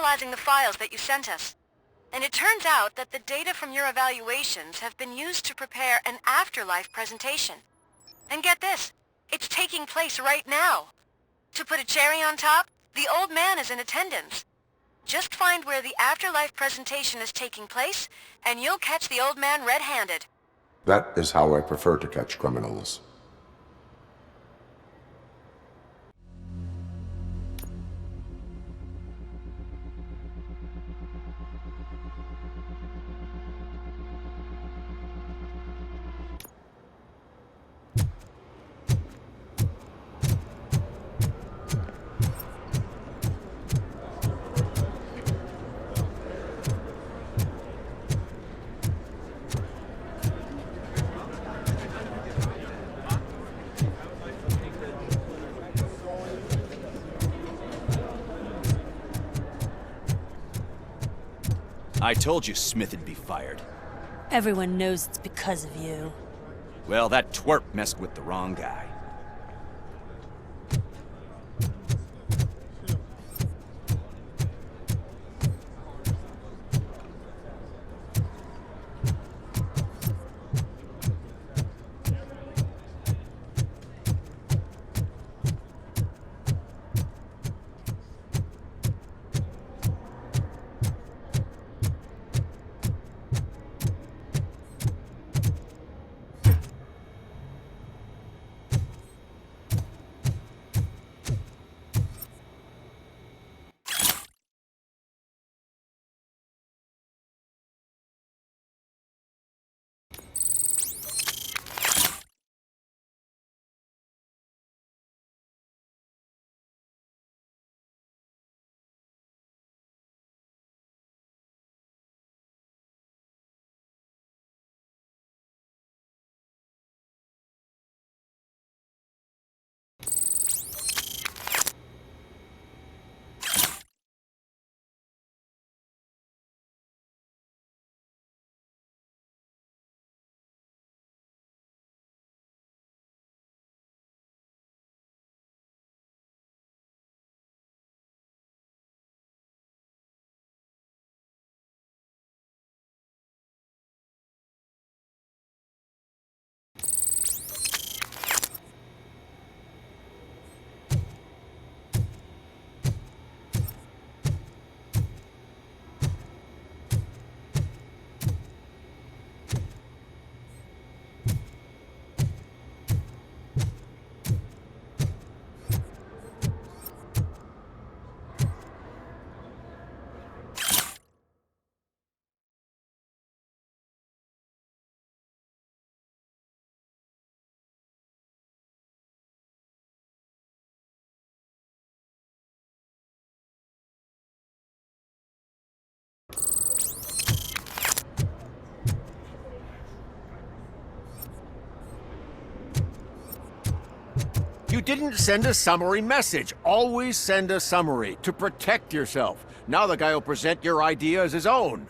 analyzing the files that you sent us. And it turns out that the data from your evaluations have been used to prepare an afterlife presentation. And get this, it's taking place right now. To put a cherry on top, the old man is in attendance. Just find where the afterlife presentation is taking place, and you'll catch the old man red-handed. That is how I prefer to catch criminals. I told you Smith'd be fired. Everyone knows it's because of you. Well, that twerp messed with the wrong guy. You didn't send a summary message. Always send a summary to protect yourself. Now the guy will present your idea as his own.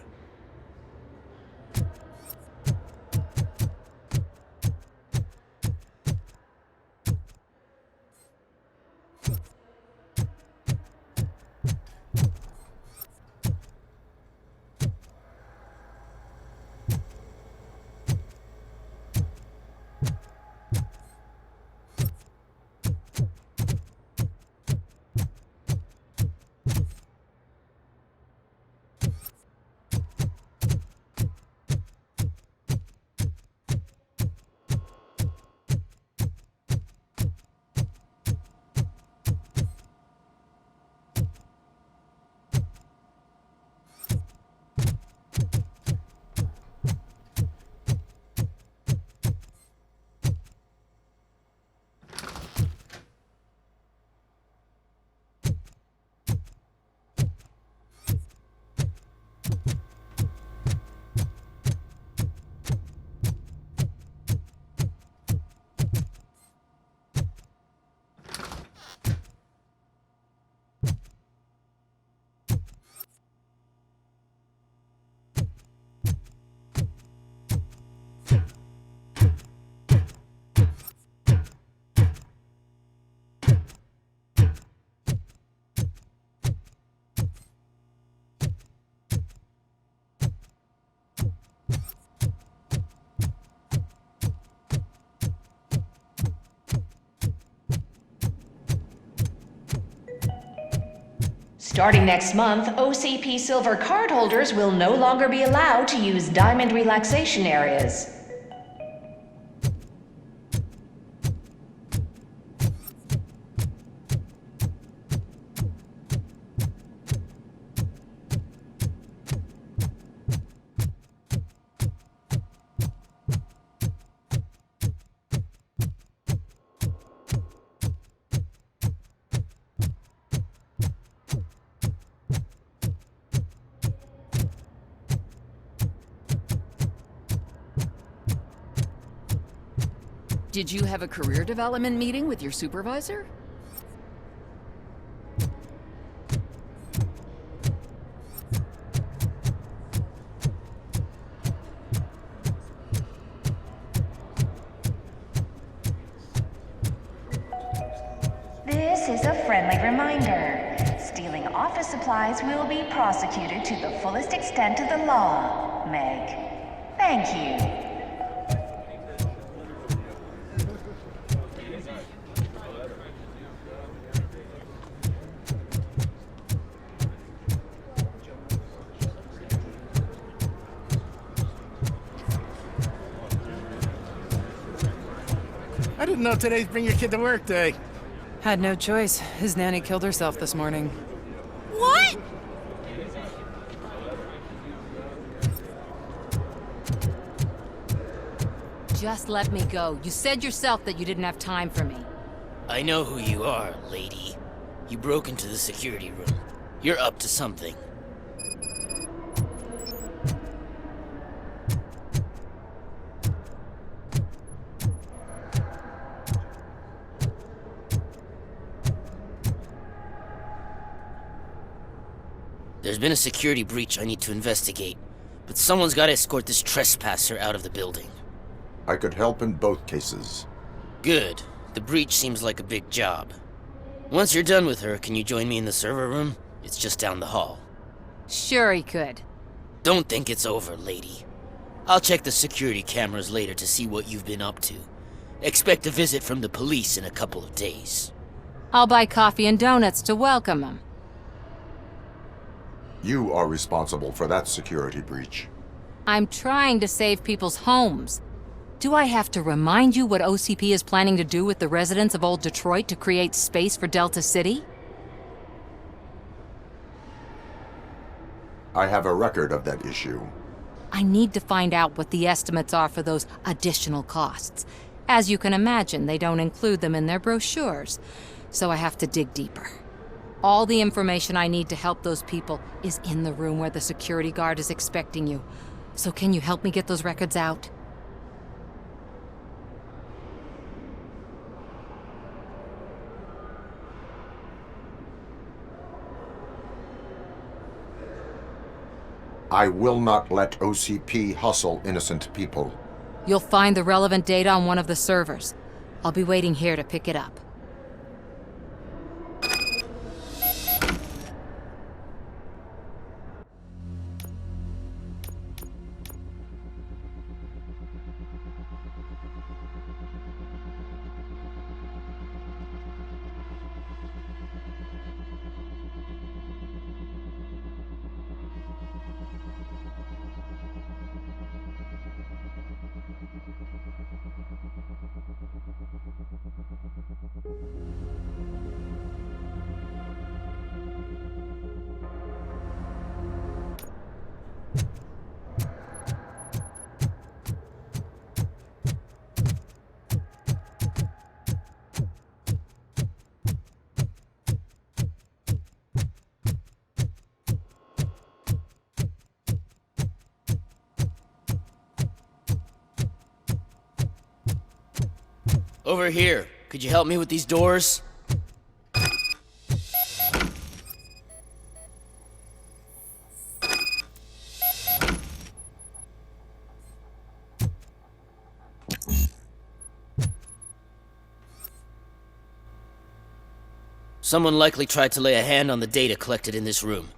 Starting next month, OCP Silver cardholders will no longer be allowed to use diamond relaxation areas. Did you have a career development meeting with your supervisor? This is a friendly reminder. Stealing office supplies will be prosecuted to the fullest extent of the law, Meg. Thank you. I didn't know today's Bring Your Kid to Work Day. Had no choice. His nanny killed herself this morning. What? Just let me go. You said yourself that you didn't have time for me. I know who you are, lady. You broke into the security room. You're up to something. There's been a security breach I need to investigate, but someone's got to escort this trespasser out of the building. I could help in both cases. Good. The breach seems like a big job. Once you're done with her, can you join me in the server room? It's just down the hall. Sure he could. Don't think it's over, lady. I'll check the security cameras later to see what you've been up to. Expect a visit from the police in a couple of days. I'll buy coffee and donuts to welcome him. You are responsible for that security breach. I'm trying to save people's homes. Do I have to remind you what OCP is planning to do with the residents of Old Detroit to create space for Delta City? I have a record of that issue. I need to find out what the estimates are for those additional costs. As you can imagine, they don't include them in their brochures, so I have to dig deeper. All the information I need to help those people is in the room where the security guard is expecting you. So can you help me get those records out? I will not let OCP hustle innocent people. You'll find the relevant data on one of the servers. I'll be waiting here to pick it up. Over here. Could you help me with these doors? Someone likely tried to lay a hand on the data collected in this room.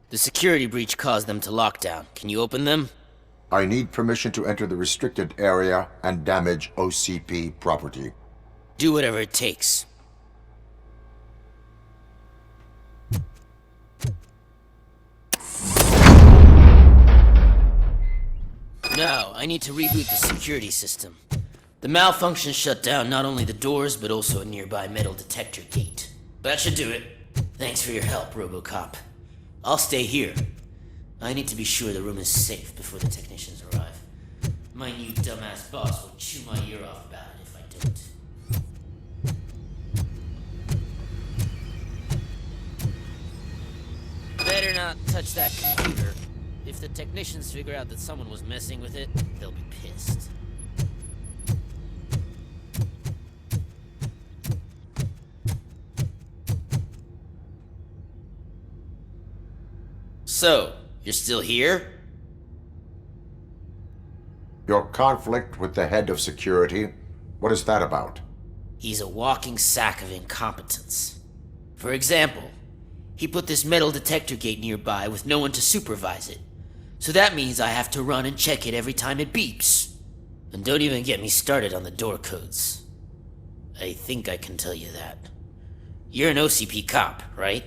The security breach caused them to lock down. Can you open them? I need permission to enter the restricted area and damage OCP property. Do whatever it takes. I need to reboot the security system. The malfunction shut down not only the doors, but also a nearby metal detector gate. That should do it. Thanks for your help, RoboCop. I'll stay here. I need to be sure the room is safe before the technicians arrive. My new dumbass boss will chew my ear off about it if I don't. Better not touch that computer. If the technicians figure out that someone was messing with it, they'll be pissed. So, you're still here? Your conflict with the head of security, what is that about? He's a walking sack of incompetence. For example, he put this metal detector gate nearby with no one to supervise it. So that means I have to run and check it every time it beeps. And don't even get me started on the door codes. I think I can tell you that. You're an OCP cop, right?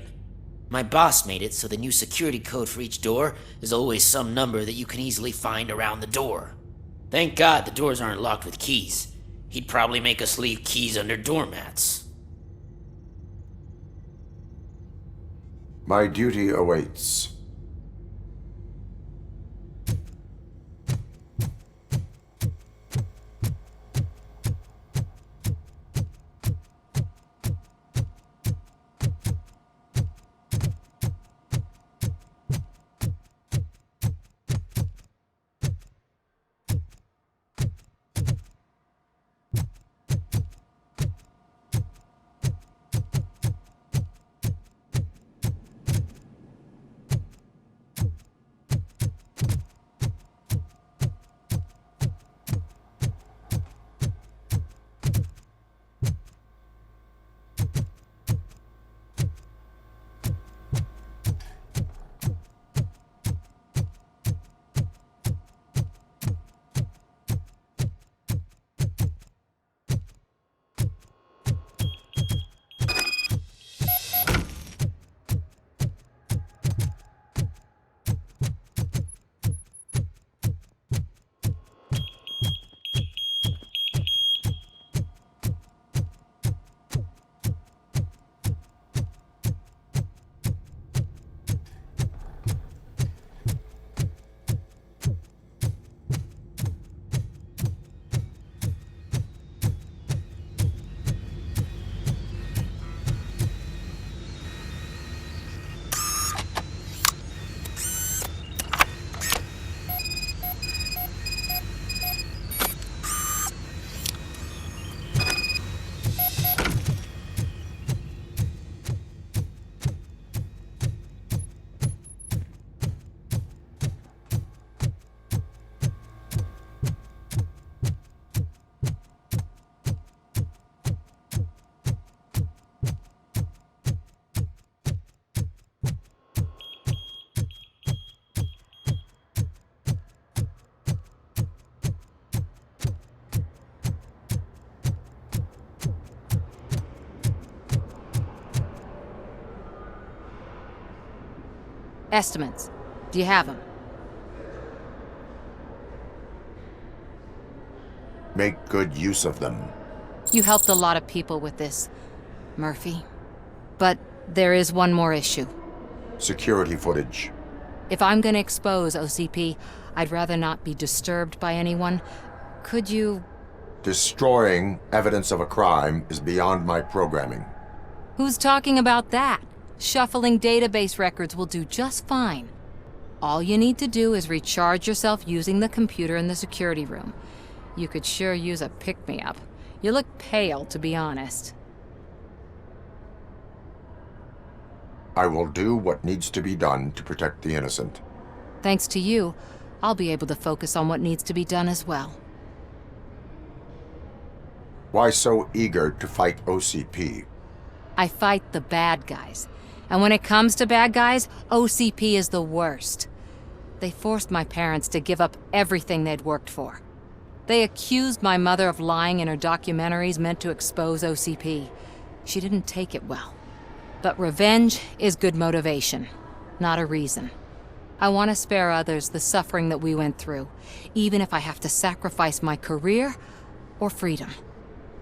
My boss made it so the new security code for each door is always some number that you can easily find around the door. Thank God the doors aren't locked with keys. He'd probably make us leave keys under doormats. My duty awaits. Estimates. Do you have them? Make good use of them. You helped a lot of people with this, Murphy. But there is one more issue. Security footage. If I'm gonna expose OCP, I'd rather not be disturbed by anyone. Could you... Destroying evidence of a crime is beyond my programming. Who's talking about that? Shuffling database records will do just fine. All you need to do is recharge yourself using the computer in the security room. You could sure use a pick-me-up. You look pale, to be honest. I will do what needs to be done to protect the innocent. Thanks to you, I'll be able to focus on what needs to be done as well. Why so eager to fight OCP? I fight the bad guys. And when it comes to bad guys, OCP is the worst. They forced my parents to give up everything they'd worked for. They accused my mother of lying in her documentaries meant to expose OCP. She didn't take it well. But revenge is good motivation, not a reason. I want to spare others the suffering that we went through, even if I have to sacrifice my career or freedom.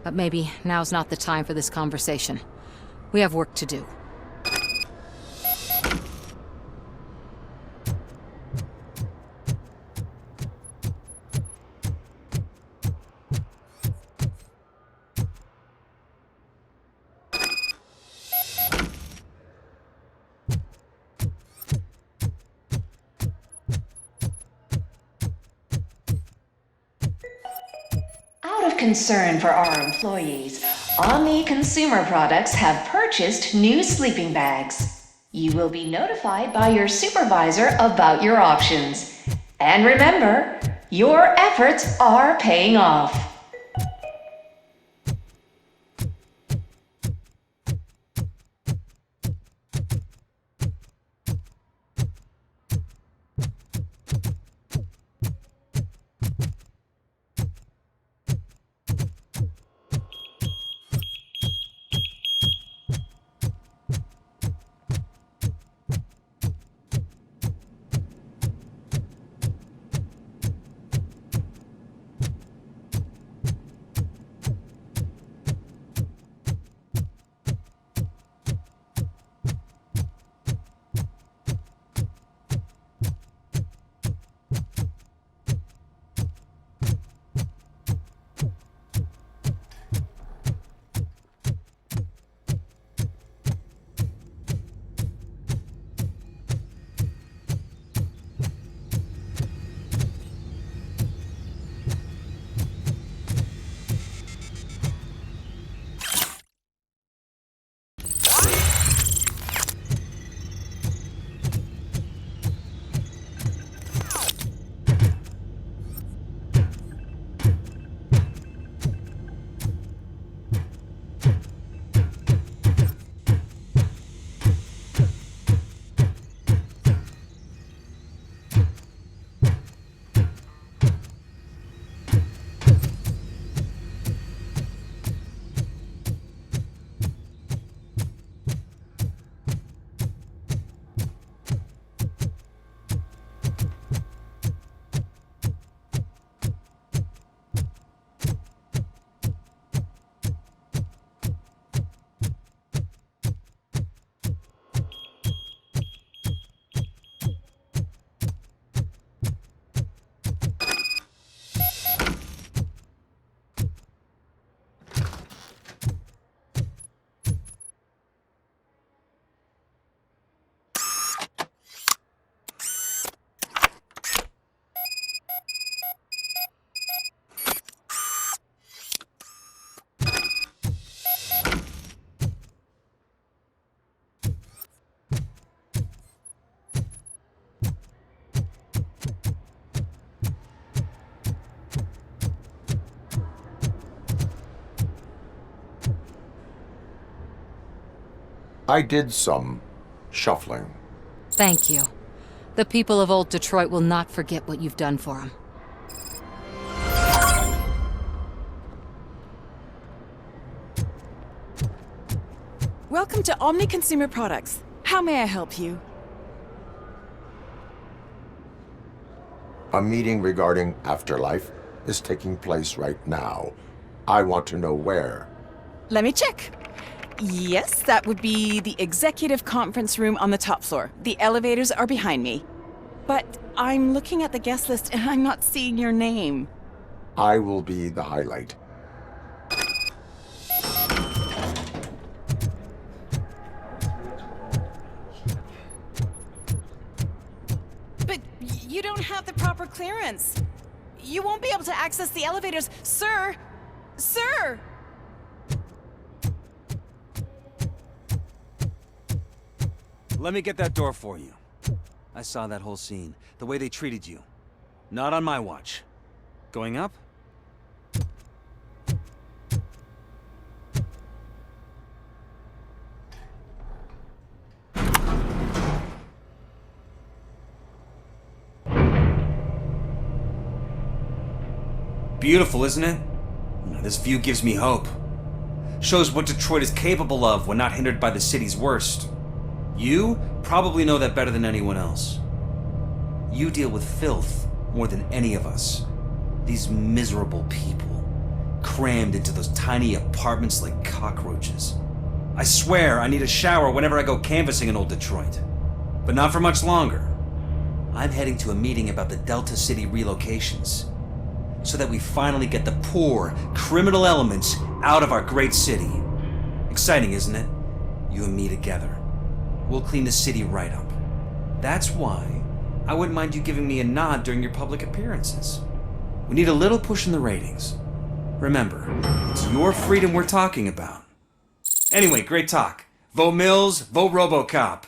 But maybe now's not the time for this conversation. We have work to do. Out of concern for our employees, Omni Consumer Products have purchased new sleeping bags. You will be notified by your supervisor about your options. And remember, your efforts are paying off. I did some shuffling. Thank you. The people of Old Detroit will not forget what you've done for them. Welcome to Omni Consumer Products. How may I help you? A meeting regarding afterlife is taking place right now. I want to know where. Let me check. Yes, that would be the executive conference room on the top floor. The elevators are behind me. But I'm looking at the guest list and I'm not seeing your name. I will be the highlight. But you don't have the proper clearance. You won't be able to access the elevators. Sir! Sir! Let me get that door for you. I saw that whole scene. The way they treated you. Not on my watch. Going up? Beautiful, isn't it? This view gives me hope. Shows what Detroit is capable of when not hindered by the city's worst. You probably know that better than anyone else. You deal with filth more than any of us. These miserable people, crammed into those tiny apartments like cockroaches. I swear I need a shower whenever I go canvassing in old Detroit. But not for much longer. I'm heading to a meeting about the Delta City relocations, so that we finally get the poor, criminal elements out of our great city. Exciting, isn't it? You and me together. We'll clean the city right up. That's why I wouldn't mind you giving me a nod during your public appearances. We need a little push in the ratings. Remember, it's your freedom we're talking about. Anyway, great talk. Vote Mills, vote RoboCop.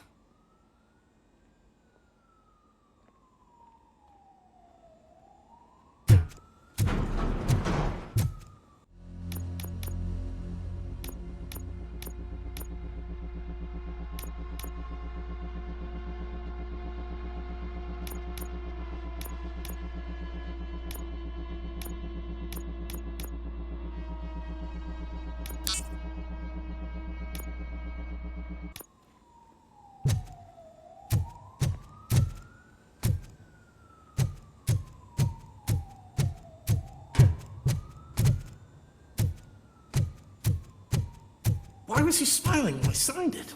Why was he smiling when I signed it?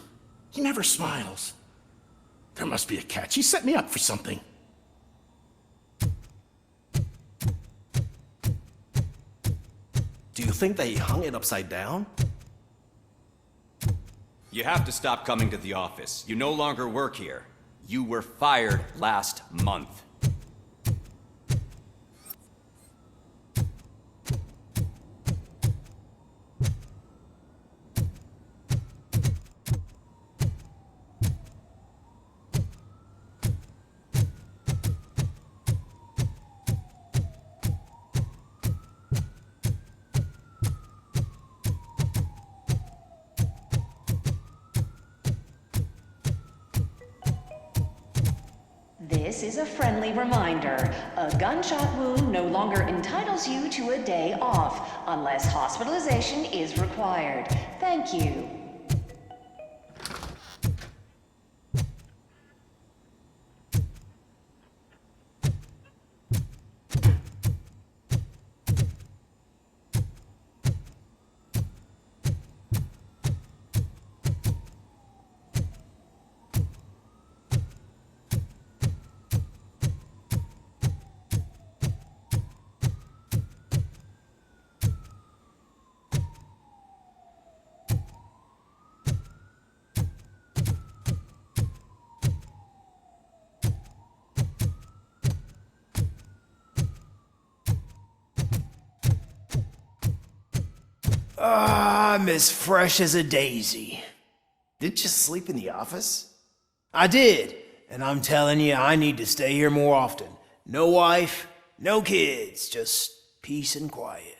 He never smiles. There must be a catch. He set me up for something. Do you think they hung it upside down? You have to stop coming to the office. You no longer work here. You were fired last month. This is a friendly reminder. A gunshot wound no longer entitles you to a day off, unless hospitalization is required. Thank you. I'm as fresh as a daisy. Didn't you sleep in the office? I did, and I'm telling you, I need to stay here more often. No wife, no kids, just peace and quiet.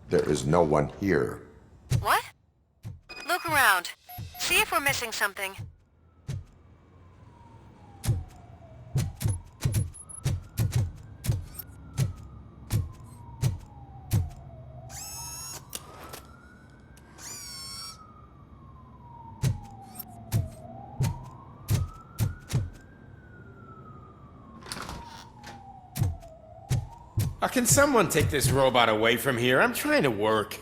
There is no one here. What? Look around. See if we're missing something. Can someone take this robot away from here? I'm trying to work.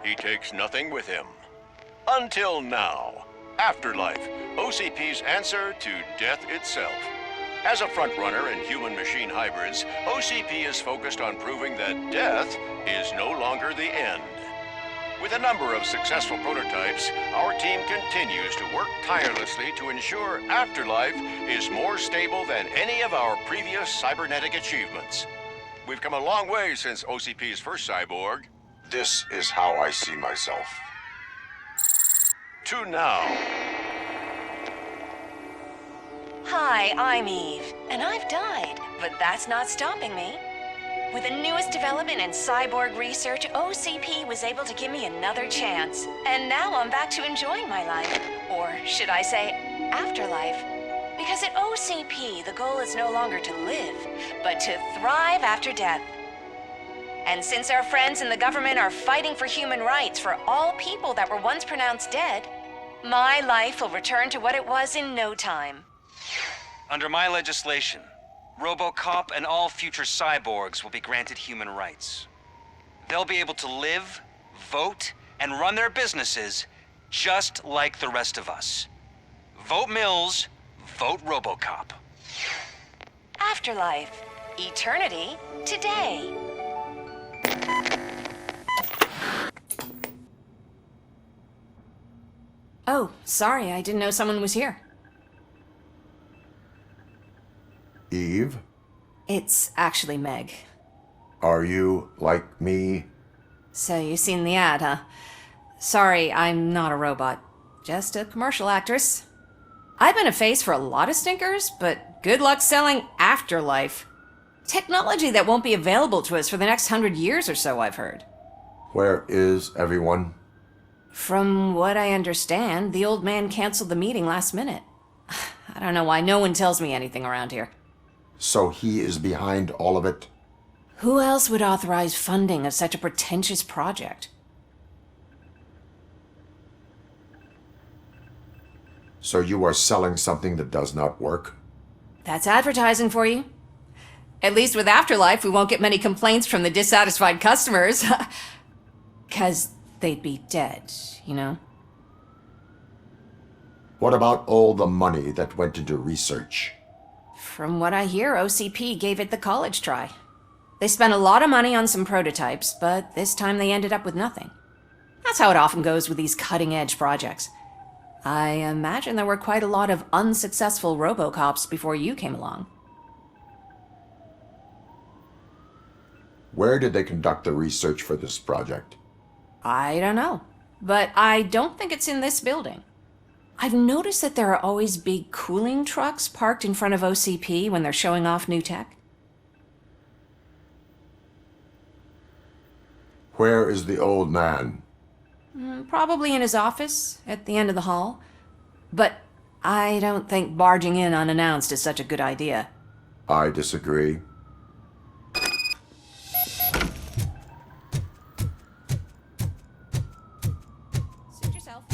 he takes nothing with him. Until now. Afterlife, OCP's answer to death itself. As a frontrunner in human-machine hybrids, OCP is focused on proving that death is no longer the end. With a number of successful prototypes, our team continues to work tirelessly to ensure Afterlife is more stable than any of our previous cybernetic achievements. We've come a long way since OCP's first cyborg. This is how I see myself. To now. Hi, I'm Eve, and I've died, but that's not stopping me. With the newest development in cyborg research, OCP was able to give me another chance. And now I'm back to enjoying my life. Or should I say, afterlife. Because at OCP, the goal is no longer to live, but to thrive after death. And since our friends in the government are fighting for human rights for all people that were once pronounced dead, my life will return to what it was in no time. Under my legislation, RoboCop and all future cyborgs will be granted human rights. They'll be able to live, vote, and run their businesses just like the rest of us. Vote Mills, vote RoboCop. Afterlife. Eternity. Today. Oh, sorry, I didn't know someone was here. Eve, It's actually Meg. are you like me? So you've seen the ad, huh? Sorry, I'm not a robot. Just a commercial actress. I've been a face for a lot of stinkers, but good luck selling Afterlife. Technology that won't be available to us for the next 100 years or so, I've heard. Where is everyone? From what I understand, the old man canceled the meeting last minute. I don't know why no one tells me anything around here. So he is behind all of it? Who else would authorize funding of such a pretentious project? So you are selling something that does not work? That's advertising for you. At least with Afterlife, we won't get many complaints from the dissatisfied customers. 'Cause they'd be dead, you know? What about all the money that went into research? From what I hear, OCP gave it the college try. They spent a lot of money on some prototypes, but this time they ended up with nothing. That's how it often goes with these cutting-edge projects. I imagine there were quite a lot of unsuccessful RoboCops before you came along. Where did they conduct the research for this project? I don't know, but I don't think it's in this building. I've noticed that there are always big cooling trucks parked in front of OCP when they're showing off new tech. Where is the old man? Probably in his office, at the end of the hall. But I don't think barging in unannounced is such a good idea. I disagree. Suit yourself.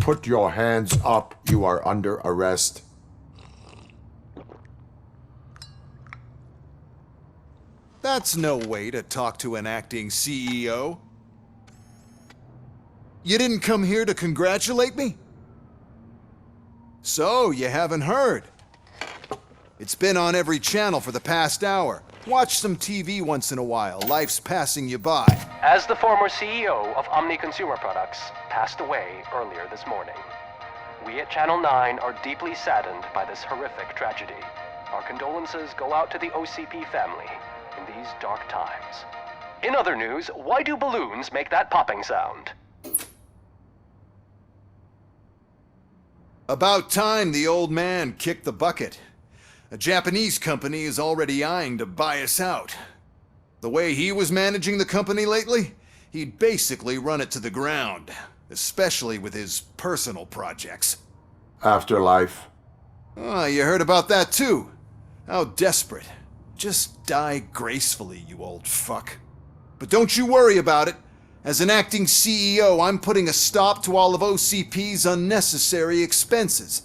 Put your hands up. You are under arrest. That's no way to talk to an acting CEO. You didn't come here to congratulate me? So, you haven't heard. It's been on every channel for the past hour. Watch some TV once in a while. Life's passing you by. As the former CEO of Omni Consumer Products passed away earlier this morning, we at Channel 9 are deeply saddened by this horrific tragedy. Our condolences go out to the OCP family in these dark times. In other news, why do balloons make that popping sound? About time the old man kicked the bucket. A Japanese company is already eyeing to buy us out. The way he was managing the company lately, he'd basically run it to the ground, especially with his personal projects. Afterlife. Oh, you heard about that too. How desperate. Just die gracefully, you old fuck. But don't you worry about it. As an acting CEO, I'm putting a stop to all of OCP's unnecessary expenses.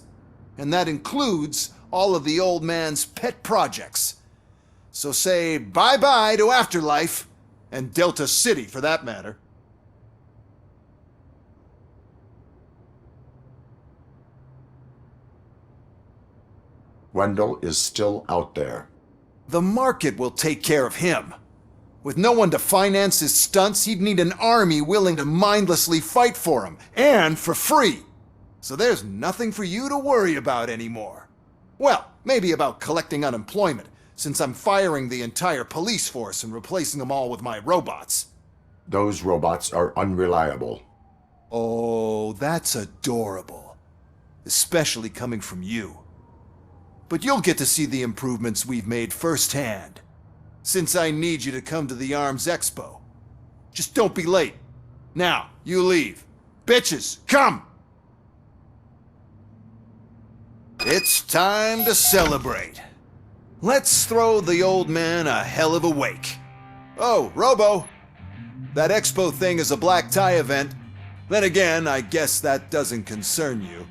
And that includes all of the old man's pet projects. So say bye-bye to Afterlife, and Delta City for that matter. Wendell is still out there. The market will take care of him. With no one to finance his stunts, he'd need an army willing to mindlessly fight for him, and for free. So there's nothing for you to worry about anymore. Well, maybe about collecting unemployment, since I'm firing the entire police force and replacing them all with my robots. Those robots are unreliable. Oh, that's adorable. Especially coming from you. But you'll get to see the improvements we've made firsthand. Since I need you to come to the Arms Expo. Just don't be late. Now, you leave. Bitches, come! It's time to celebrate. Let's throw the old man a hell of a wake. Oh, Robo! That expo thing is a black tie event. Then again, I guess that doesn't concern you.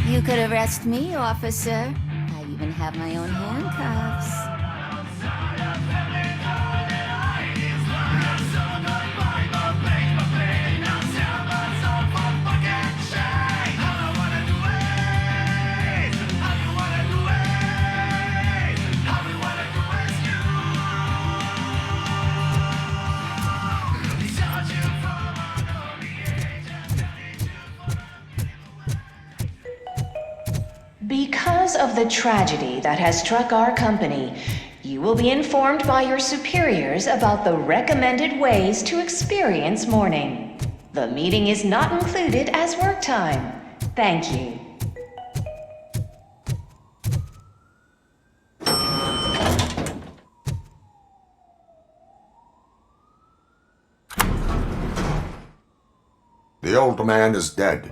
You could arrest me, officer. I even have my own handcuffs. Because of the tragedy that has struck our company, you will be informed by your superiors about the recommended ways to experience mourning. The meeting is not included as work time. Thank you. The old man is dead.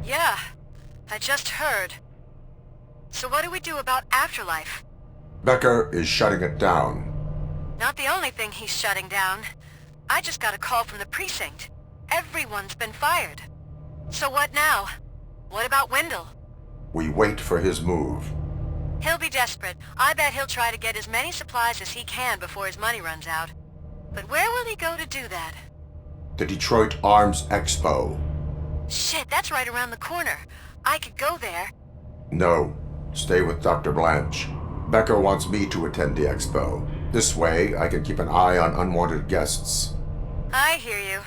Yeah, I just heard. So what do we do about Afterlife? Becker is shutting it down. Not the only thing he's shutting down. I just got a call from the precinct. Everyone's been fired. So what now? What about Wendell? We wait for his move. He'll be desperate. I bet he'll try to get as many supplies as he can before his money runs out. But where will he go to do that? The Detroit Arms Expo. Shit, that's right around the corner. I could go there. No. Stay with Dr. Blanche. Becker wants me to attend the expo. This way, I can keep an eye on unwanted guests. I hear you.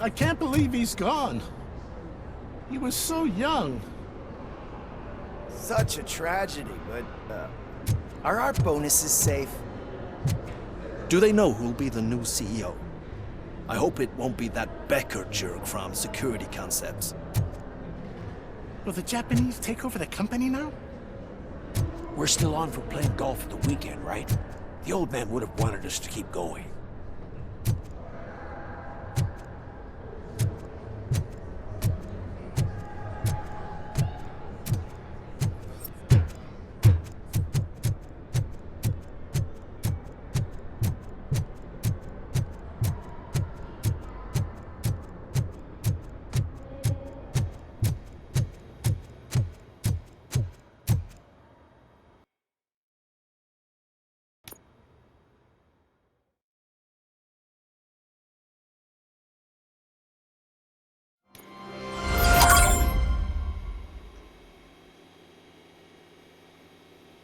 I can't believe he's gone. He was so young. Such a tragedy, but, are our bonuses safe? Do they know who'll be the new CEO? I hope it won't be that Becker jerk from Security Concepts. Will the Japanese take over the company now? We're still on for playing golf at the weekend, right? The old man would have wanted us to keep going.